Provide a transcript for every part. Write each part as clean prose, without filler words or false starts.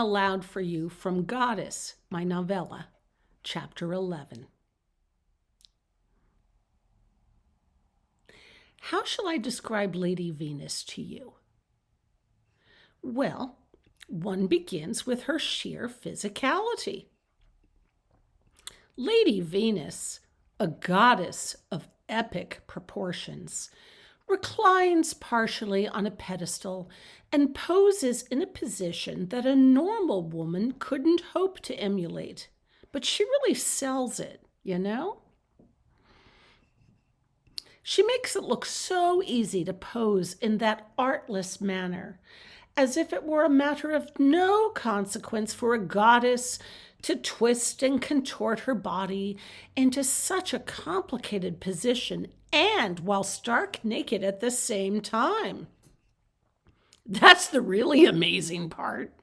aloud for you from Goddess, my novella, Chapter 11. How shall I describe Lady Venus to you? Well, one begins with her sheer physicality. Lady Venus, a goddess of epic proportions, reclines partially on a pedestal and poses in a position that a normal woman couldn't hope to emulate. But she really sells it, you know? She makes it look so easy to pose in that artless manner, as if it were a matter of no consequence for a goddess to twist and contort her body into such a complicated position and while stark naked at the same time. That's the really amazing part.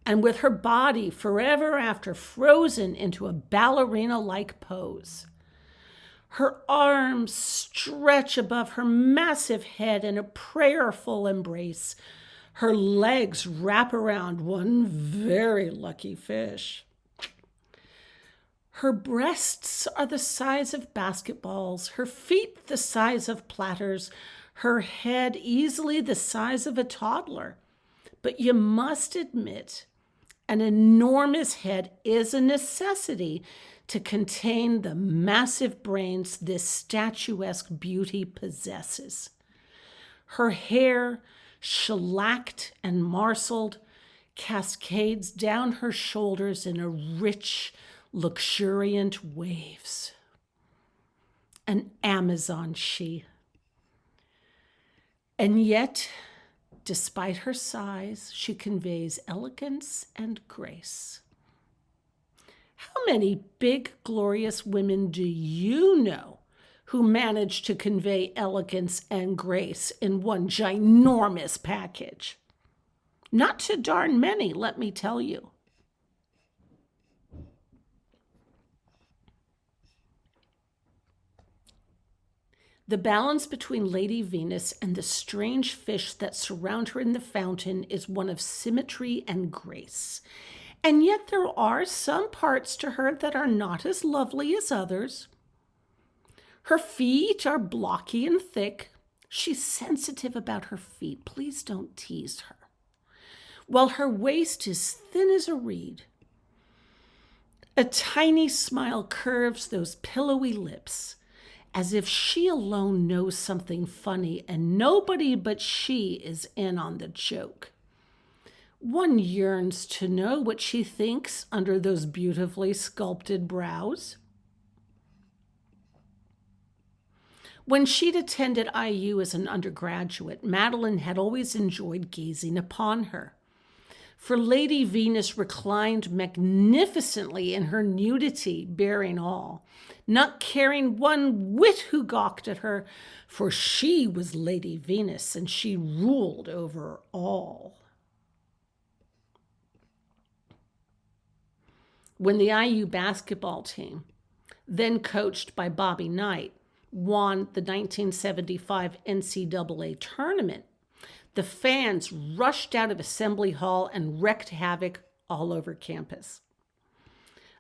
And with her body forever after frozen into a ballerina-like pose. Her arms stretch above her massive head in a prayerful embrace. Her legs wrap around one very lucky fish. Her breasts are the size of basketballs, her feet the size of platters, her head easily the size of a toddler. But you must admit, an enormous head is a necessity to contain the massive brains this statuesque beauty possesses. Her hair, shellacked and marceled, cascades down her shoulders in a rich, luxuriant waves. An Amazon she. And yet, despite her size, she conveys elegance and grace. How many big, glorious women do you know who manage to convey elegance and grace in one ginormous package? Not too darn many, let me tell you. The balance between Lady Venus and the strange fish that surround her in the fountain is one of symmetry and grace. And yet there are some parts to her that are not as lovely as others. Her feet are blocky and thick. She's sensitive about her feet. Please don't tease her. While her waist is thin as a reed. A tiny smile curves those pillowy lips, as if she alone knows something funny and nobody but she is in on the joke. One yearns to know what she thinks under those beautifully sculpted brows. When she'd attended IU as an undergraduate, Madeleine had always enjoyed gazing upon her. For Lady Venus reclined magnificently in her nudity, bearing all, not caring one whit who gawked at her, for she was Lady Venus and she ruled over all. When the IU basketball team, then coached by Bobby Knight, won the 1975 NCAA tournament, the fans rushed out of Assembly Hall and wreaked havoc all over campus.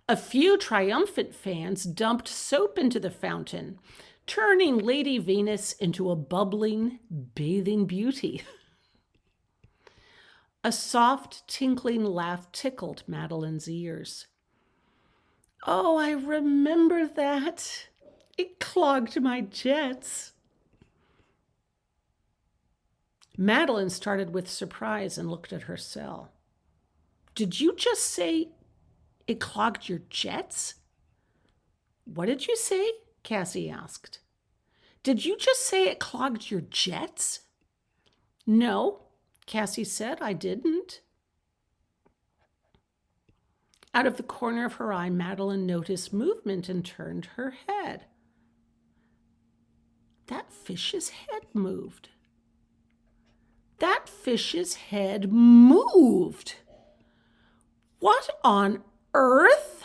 A few triumphant fans dumped soap into the fountain, turning Lady Venus into a bubbling, bathing beauty. A soft, tinkling laugh tickled Madeleine's ears. Oh, I remember that. It clogged my jets. Madeleine started with surprise and looked at her cell. Did you just say it clogged your jets? What did you say? Cassie asked. Did you just say it clogged your jets? No, Cassie said, I didn't. Out of the corner of her eye, Madeleine noticed movement and turned her head. That fish's head moved. That fish's head moved. What on earth?